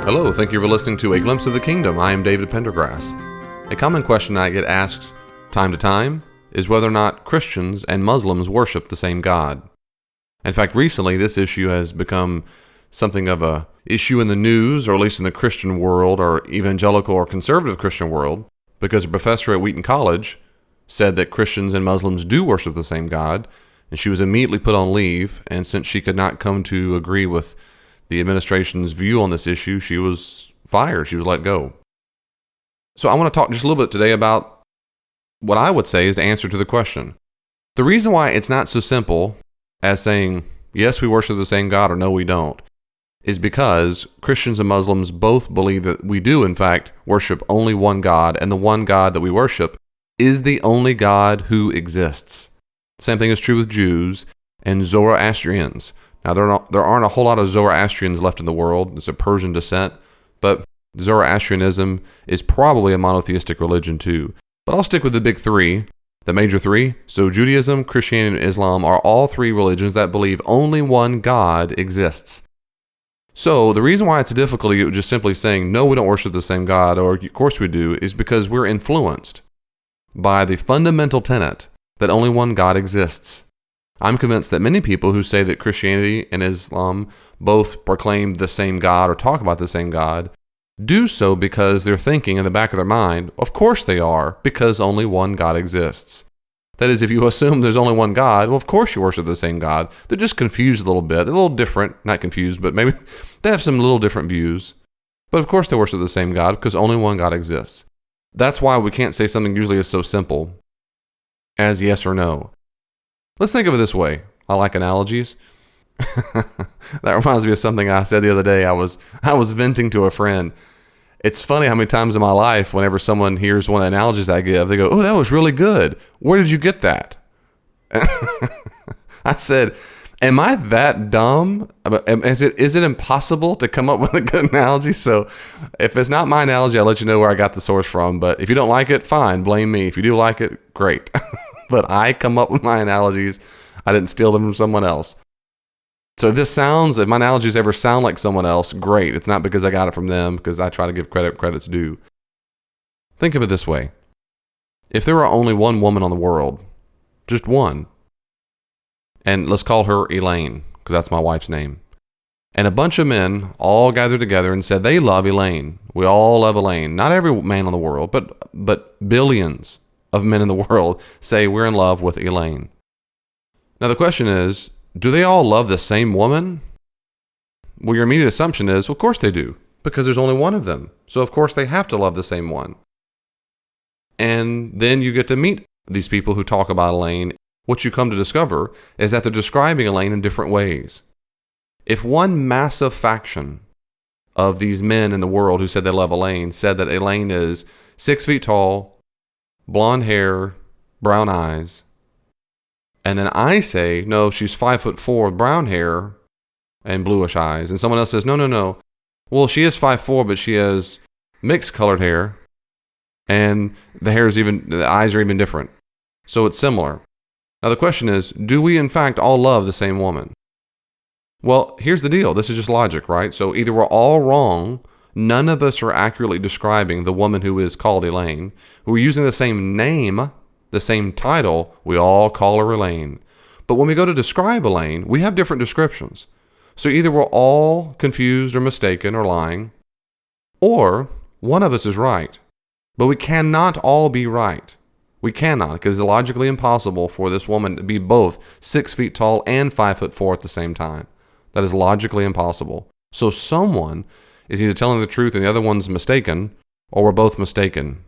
Hello, thank you for listening to A Glimpse of the Kingdom. I am David Pendergrass. A common question I get asked time to time is whether or not Christians and Muslims worship the same God. In fact, recently this issue has become something of a issue in the news, or at least in the Christian world, or evangelical or conservative Christian world, because a professor at Wheaton College said that Christians and Muslims do worship the same God, and she was immediately put on leave, and since she could not come to agree with the administration's view on this issue, she was fired. She was let go. So I want to talk just a little bit today about what I would say is the answer to the question. The reason why it's not so simple as saying, yes, we worship the same God, or no, we don't, is because Christians and Muslims both believe that we do, in fact, worship only one God, and the one God that we worship is the only God who exists. Same thing is true with Jews and Zoroastrians. Now, there aren't a whole lot of Zoroastrians left in the world. It's a Persian descent, but Zoroastrianism is probably a monotheistic religion too. But I'll stick with the big three, the major three. So Judaism, Christianity, and Islam are all three religions that believe only one God exists. So the reason why it's a difficulty with just simply saying, no, we don't worship the same God, or of course we do, is because we're influenced by the fundamental tenet that only one God exists. I'm convinced that many people who say that Christianity and Islam both proclaim the same God or talk about the same God do so because they're thinking in the back of their mind, of course they are, because only one God exists. That is, if you assume there's only one God, well, of course you worship the same God. They're just confused a little bit. They're a little different, not confused, but maybe they have some little different views. But of course they worship the same God because only one God exists. That's why we can't say something usually is so simple as yes or no. Let's think of it this way. I like analogies. That reminds me of something I said the other day. I was venting to a friend. It's funny how many times in my life, whenever someone hears one of the analogies I give, they go, "Oh, that was really good. Where did you get that?" I said, "Am I that dumb? Is it impossible to come up with a good analogy?" So if it's not my analogy, I'll let you know where I got the source from. But if you don't like it, fine, blame me. If you do like it, great. But I come up with my analogies. I didn't steal them from someone else. So if my analogies ever sound like someone else, great. It's not because I got it from them, because I try to give credit's due. Think of it this way. If there were only one woman on the world, just one, and let's call her Elaine, because that's my wife's name, and a bunch of men all gathered together and said they love Elaine. We all love Elaine. Not every man in the world, but billions of men in the world say we're in love with Elaine. Now the question is, do they all love the same woman? Well, your immediate assumption is, well, of course they do, because there's only one of them. So of course they have to love the same one. And then you get to meet these people who talk about Elaine. What you come to discover is that they're describing Elaine in different ways. If one massive faction of these men in the world who said they love Elaine said that Elaine is 6 feet tall, blonde hair, brown eyes, and then I say, no, she's 5'4", brown hair and bluish eyes, and someone else says, no, well, she is 5'4", but she has mixed colored hair, and the eyes are even different, so it's similar. Now the question is, do we in fact all love the same woman? Well, here's the deal. This is just logic, right? So either we're all wrong, none of us are accurately describing the woman who is called Elaine. We're using the same name, the same title, we all call her Elaine. But when we go to describe Elaine, we have different descriptions. So either we're all confused or mistaken or lying, or one of us is right. But we cannot all be right. We cannot, because it's logically impossible for this woman to be both 6 feet tall and 5'4" at the same time. That is logically impossible. So someone is either telling the truth and the other one's mistaken, or we're both mistaken.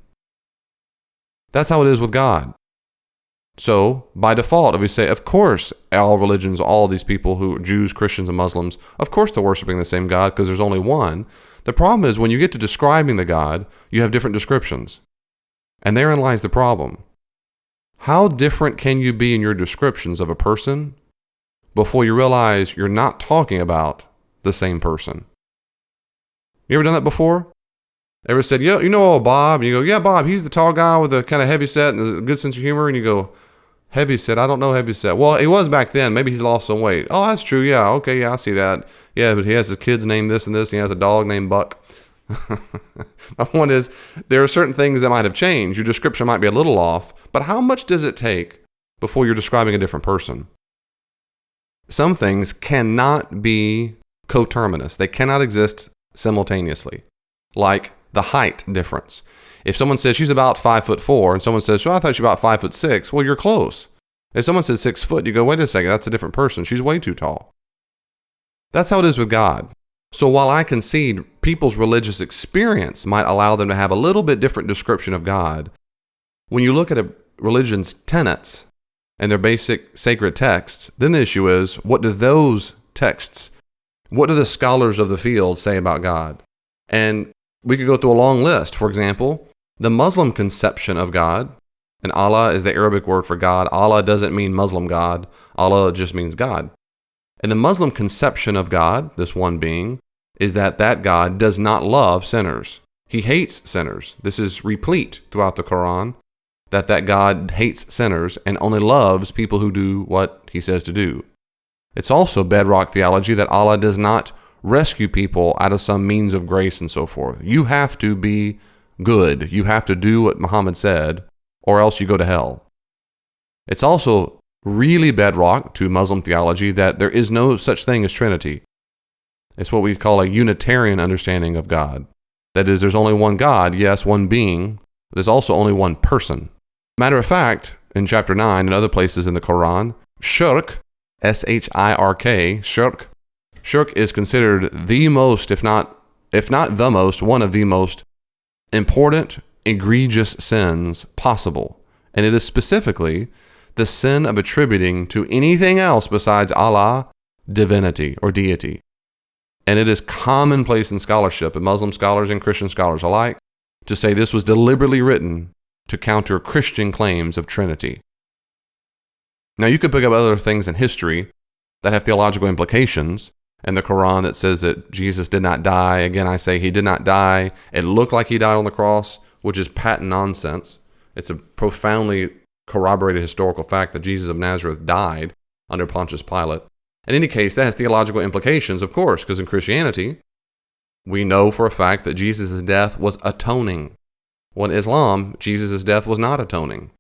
That's how it is with God. So, by default, if we say, of course, all religions, all these people who are Jews, Christians, and Muslims, of course they're worshiping the same God because there's only one. The problem is when you get to describing the God, you have different descriptions. And therein lies the problem. How different can you be in your descriptions of a person before you realize you're not talking about the same person? You ever done that before? Ever said, you know Bob? And you go, yeah, Bob, he's the tall guy with the kind of heavy set and a good sense of humor. And you go, Heavyset, I don't know Heavyset. Well, he was back then. Maybe he's lost some weight. Oh, that's true. Yeah, okay, yeah, I see that. Yeah, but he has his kids named this and this, and he has a dog named Buck. My point is, there are certain things that might have changed. Your description might be a little off, but how much does it take before you're describing a different person? Some things cannot be coterminous. They cannot exist simultaneously, like the height difference. If someone says she's about 5'4", and someone says, well, I thought she's about 5'6", well, you're close. If someone says 6 foot, you go, wait a second, that's a different person. She's way too tall. That's how it is with God. So while I concede people's religious experience might allow them to have a little bit different description of God, when you look at a religion's tenets and their basic sacred texts, then the issue is, what do those texts, what do the scholars of the field say about God? And we could go through a long list. For example, the Muslim conception of God, and Allah is the Arabic word for God. Allah doesn't mean Muslim God. Allah just means God. And the Muslim conception of God, this one being, is that God does not love sinners. He hates sinners. This is replete throughout the Quran, that God hates sinners and only loves people who do what he says to do. It's also bedrock theology that Allah does not rescue people out of some means of grace and so forth. You have to be good. You have to do what Muhammad said, or else you go to hell. It's also really bedrock to Muslim theology that there is no such thing as Trinity. It's what we call a Unitarian understanding of God. That is, there's only one God, yes, one being. There's also only one person. Matter of fact, in chapter 9 and other places in the Quran, shirk, S-H-I-R-K, shirk is considered the most, if not the most, one of the most important, egregious sins possible. And it is specifically the sin of attributing to anything else besides Allah divinity or deity. And it is commonplace in scholarship, and Muslim scholars and Christian scholars alike, to say this was deliberately written to counter Christian claims of Trinity. Now, you could pick up other things in history that have theological implications, and the Quran that says that Jesus did not die. Again, I say he did not die. It looked like he died on the cross, which is patent nonsense. It's a profoundly corroborated historical fact that Jesus of Nazareth died under Pontius Pilate. In any case, that has theological implications, of course, because in Christianity, we know for a fact that Jesus' death was atoning. Well, in Islam, Jesus' death was not atoning.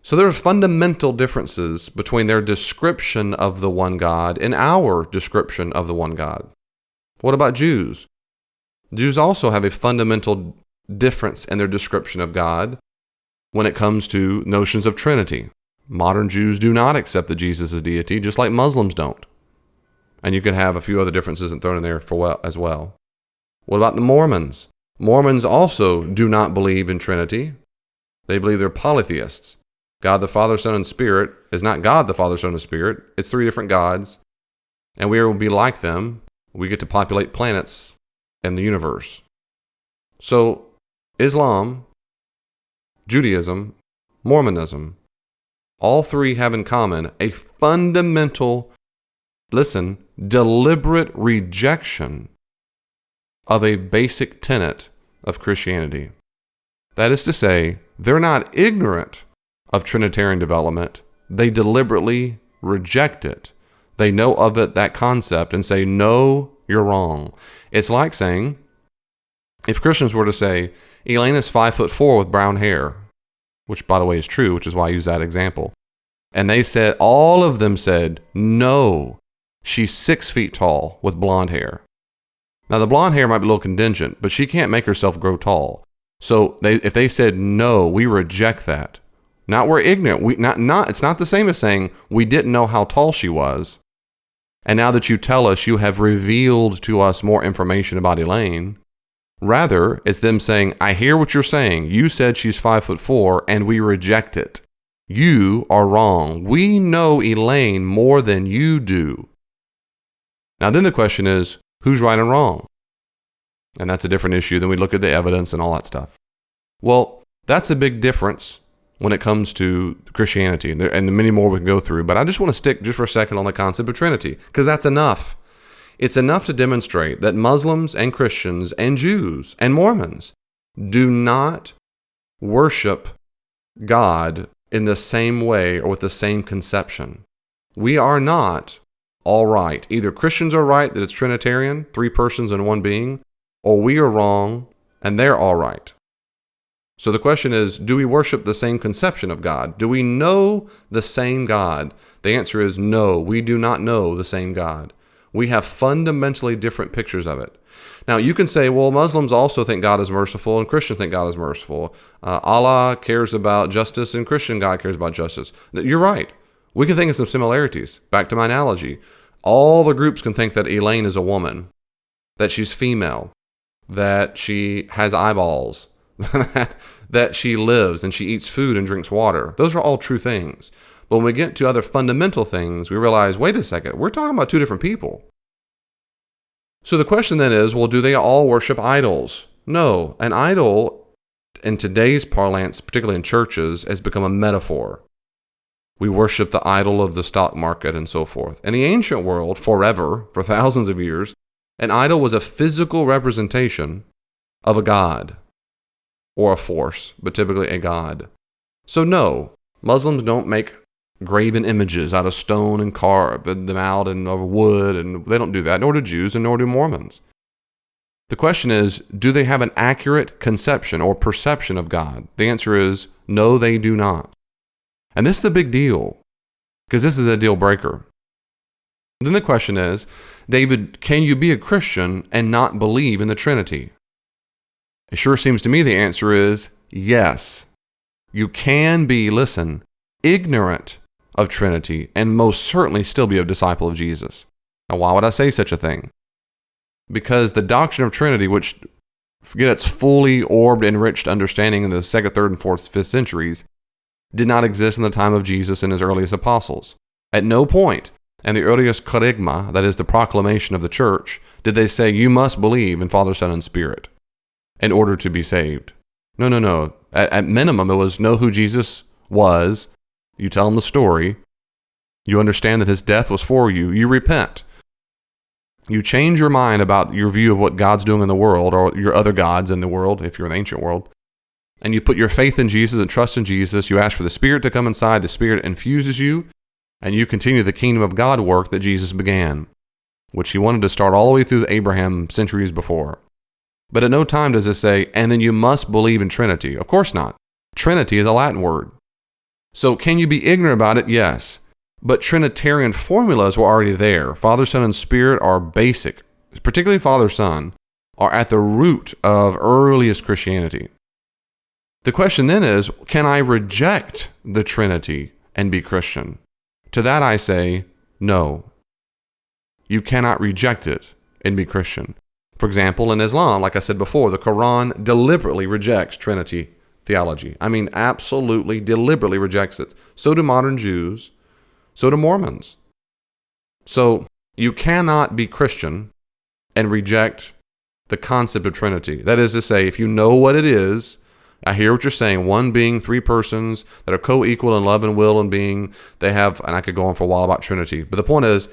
So there are fundamental differences between their description of the one God and our description of the one God. What about Jews? Jews also have a fundamental difference in their description of God when it comes to notions of Trinity. Modern Jews do not accept that Jesus is deity, just like Muslims don't. And you can have a few other differences thrown in there as well. What about the Mormons? Mormons also do not believe in Trinity. They believe they're polytheists. God the Father, Son, and Spirit is not God the Father, Son, and Spirit. It's three different gods. And we will be like them. We get to populate planets in the universe. So, Islam, Judaism, Mormonism, all three have in common a fundamental, deliberate rejection of a basic tenet of Christianity. That is to say, they're not ignorant of Trinitarian development. They deliberately reject it. They know of it, that concept, and say, no, you're wrong. It's like saying, if Christians were to say, Elaine is 5'4" with brown hair, which by the way is true, which is why I use that example. And they said, all of them said, no, she's 6 feet tall with blonde hair. Now the blonde hair might be a little contingent, but she can't make herself grow tall. So if they said, no, we reject that. Not we're ignorant. It's not the same as saying we didn't know how tall she was. And now that you tell us, you have revealed to us more information about Elaine. Rather, it's them saying, I hear what you're saying. You said she's 5'4", and we reject it. You are wrong. We know Elaine more than you do. Now then the question is, who's right and wrong? And that's a different issue. Then we look at the evidence and all that stuff. Well, that's a big difference when it comes to Christianity, and many more we can go through. But I just want to stick just for a second on the concept of Trinity, because that's enough. It's enough to demonstrate that Muslims and Christians and Jews and Mormons do not worship God in the same way or with the same conception. We are not all right. Either Christians are right that it's Trinitarian, 3 persons and 1 being, or we are wrong and they're all right. So the question is, do we worship the same conception of God? Do we know the same God? The answer is no, we do not know the same God. We have fundamentally different pictures of it. Now, you can say, well, Muslims also think God is merciful and Christians think God is merciful. Allah cares about justice and Christian God cares about justice. You're right. We can think of some similarities. Back to my analogy. All the groups can think that Elaine is a woman, that she's female, that she has eyeballs, that she lives and she eats food and drinks water. Those are all true things. But when we get to other fundamental things, we realize, wait a second, we're talking about 2 different people. So the question then is, well, do they all worship idols? No, an idol in today's parlance, particularly in churches, has become a metaphor. We worship the idol of the stock market and so forth. In the ancient world, forever, for thousands of years, an idol was a physical representation of a god or a force, but typically a god. So no, Muslims don't make graven images out of stone and carve them out of wood, and they don't do that, nor do Jews and nor do Mormons. The question is, do they have an accurate conception or perception of God? The answer is, no, they do not. And this is a big deal, because this is a deal breaker. Then the question is, David, can you be a Christian and not believe in the Trinity? It sure seems to me the answer is yes. You can be, listen, ignorant of Trinity and most certainly still be a disciple of Jesus. Now, why would I say such a thing? Because the doctrine of Trinity, which, forget its fully orbed, enriched understanding in the 2nd, 3rd, and 4th, 5th centuries, did not exist in the time of Jesus and his earliest apostles. At no point in the earliest kerygma, that is the proclamation of the church, did they say, you must believe in Father, Son, and Spirit in order to be saved. No. At minimum, it was know who Jesus was. You tell him the story. You understand that his death was for you. You repent. You change your mind about your view of what God's doing in the world or your other gods in the world, if you're in the ancient world. And you put your faith in Jesus and trust in Jesus. You ask for the Spirit to come inside. The Spirit infuses you. And you continue the kingdom of God work that Jesus began, which he wanted to start all the way through Abraham centuries before. But at no time does it say, and then you must believe in Trinity. Of course not. Trinity is a Latin word. So can you be ignorant about it? Yes. But Trinitarian formulas were already there. Father, Son, and Spirit are basic, particularly Father, Son, are at the root of earliest Christianity. The question then is, can I reject the Trinity and be Christian? To that I say, no. You cannot reject it and be Christian. For example, in Islam, like I said before, the Quran deliberately rejects Trinity theology. I mean, absolutely, deliberately rejects it. So do modern Jews. So do Mormons. So you cannot be Christian and reject the concept of Trinity. That is to say, if you know what it is, I hear what you're saying, 1 being, 3 persons that are co-equal in love and will and being, they have, and I could go on for a while about Trinity. But the point is,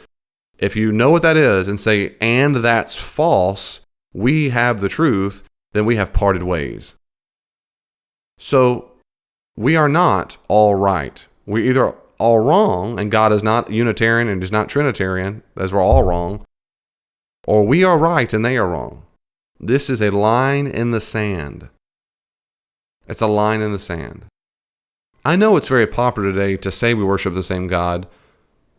if you know what that is and say, and that's false, we have the truth, then we have parted ways. So we are not all right. We're either all wrong, and God is not Unitarian and is not Trinitarian, as we're all wrong, or we are right and they are wrong. This is a line in the sand. It's a line in the sand. I know it's very popular today to say we worship the same God.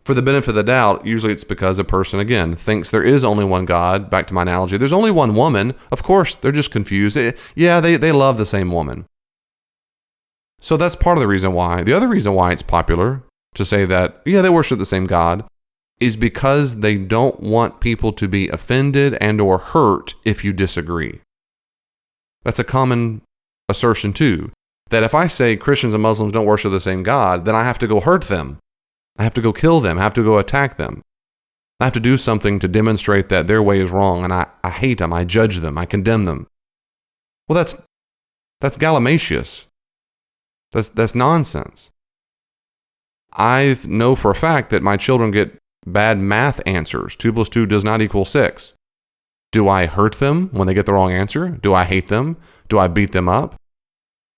For the benefit of the doubt, usually it's because a person, again, thinks there is only one God. Back to my analogy, there's only one woman. Of course, they're just confused. They love the same woman. So that's part of the reason why. The other reason why it's popular to say that, they worship the same God, is because they don't want people to be offended and or hurt if you disagree. That's a common assertion too, that if I say Christians and Muslims don't worship the same God, then I have to go hurt them. I have to go kill them. I have to go attack them. I have to do something to demonstrate that their way is wrong, and I hate them, I judge them, I condemn them. Well, that's gallimacious. That's nonsense. I know for a fact that my children get bad math answers. 2 + 2 does not equal 6. Do I hurt them when they get the wrong answer? Do I hate them? Do I beat them up?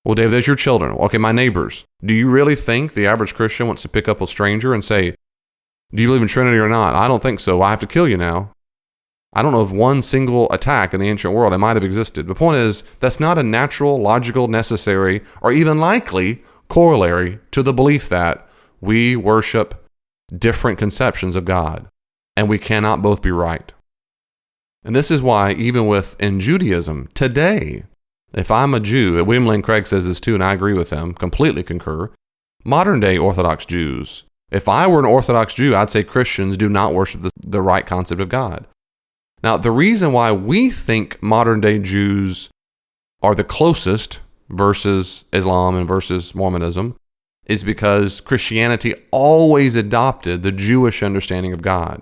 Well, Dave, there's your children. Okay, my neighbors. Do you really think the average Christian wants to pick up a stranger and say, do you believe in Trinity or not? I don't think so. I have to kill you now. I don't know of one single attack in the ancient world. It might have existed. The point is, that's not a natural, logical, necessary, or even likely corollary to the belief that we worship different conceptions of God, and we cannot both be right. And this is why, even in Judaism today, if I'm a Jew, William Lane Craig says this too, and I agree with him, completely concur, modern day Orthodox Jews, if I were an Orthodox Jew, I'd say Christians do not worship the right concept of God. Now, the reason why we think modern day Jews are the closest versus Islam and versus Mormonism is because Christianity always adopted the Jewish understanding of God.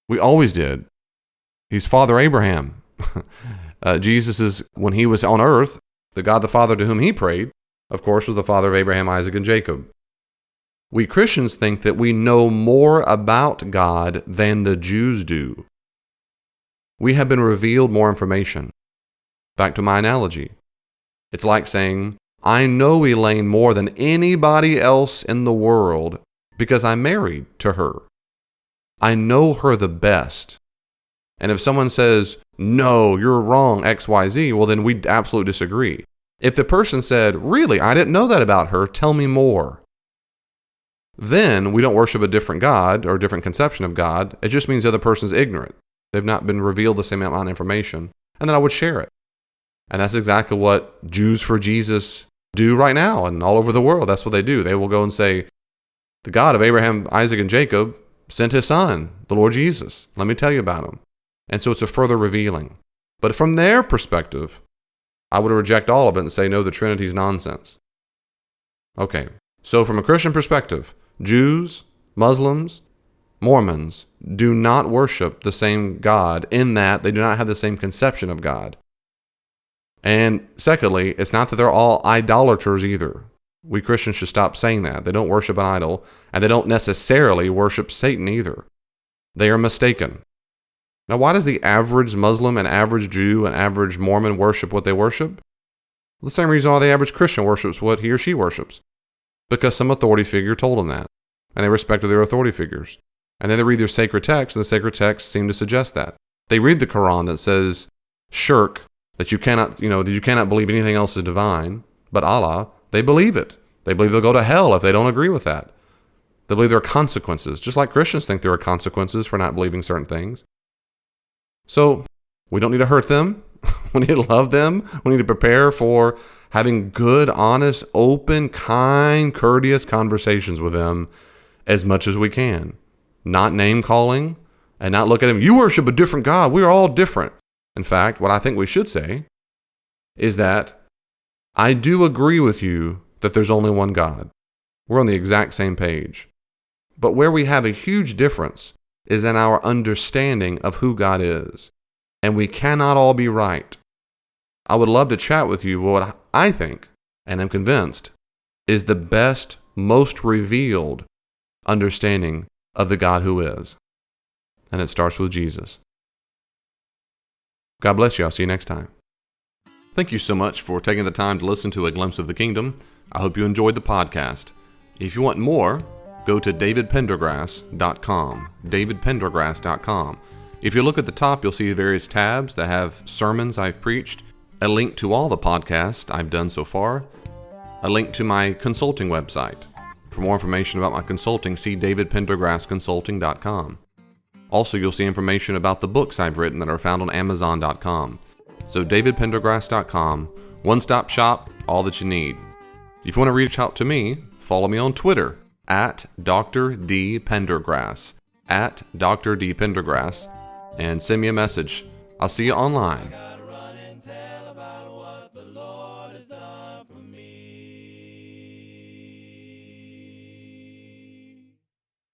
We always did. He's Father Abraham. Jesus is, when he was on earth, the God the Father to whom he prayed, of course, was the father of Abraham, Isaac, and Jacob. We Christians think that we know more about God than the Jews do. We have been revealed more information. Back to my analogy. It's like saying, I know Elaine more than anybody else in the world because I'm married to her. I know her the best. And if someone says, no, you're wrong, XYZ, well, then we absolutely disagree. If the person said, really, I didn't know that about her, tell me more. Then we don't worship a different God or a different conception of God. It just means the other person's ignorant. They've not been revealed the same amount of information. And then I would share it. And that's exactly what Jews for Jesus do right now and all over the world. That's what they do. They will go and say, the God of Abraham, Isaac, and Jacob sent his son, the Lord Jesus. Let me tell you about him. And so it's a further revealing. But from their perspective, I would reject all of it and say, no, the Trinity is nonsense. Okay, so from a Christian perspective, Jews, Muslims, Mormons do not worship the same God in that they do not have the same conception of God. And secondly, it's not that they're all idolaters either. We Christians should stop saying that. They don't worship an idol, and they don't necessarily worship Satan either. They are mistaken. Now, why does the average Muslim and average Jew and average Mormon worship what they worship? Well, the same reason why the average Christian worships what he or she worships. Because some authority figure told them that, and they respected their authority figures. And then they read their sacred texts, and the sacred texts seem to suggest that. They read the Quran that says, shirk, that you cannot believe anything else is divine, but Allah, they believe it. They believe they'll go to hell if they don't agree with that. They believe there are consequences, just like Christians think there are consequences for not believing certain things. So, we don't need to hurt them. We need to love them. We need to prepare for having good, honest, open, kind, courteous conversations with them as much as we can. Not name-calling and not look at them, you worship a different God. We are all different. In fact, what I think we should say is that I do agree with you that there's only one God. We're on the exact same page. But where we have a huge difference is in our understanding of who God is. And we cannot all be right. I would love to chat with you what I think, and am convinced, is the best, most revealed understanding of the God who is. And it starts with Jesus. God bless you. I'll see you next time. Thank you so much for taking the time to listen to A Glimpse of the Kingdom. I hope you enjoyed the podcast. If you want more, go to davidpendergrass.com. davidpendergrass.com. If you look at the top, you'll see various tabs that have sermons I've preached, a link to all the podcasts I've done so far, a link to my consulting website. For more information about my consulting, see davidpendergrassconsulting.com. Also, you'll see information about the books I've written that are found on amazon.com. So davidpendergrass.com, one-stop shop, all that you need. If you want to reach out to me, follow me on Twitter, at Dr. D. Pendergrass, at Dr. D. Pendergrass, and send me a message. I'll see you online.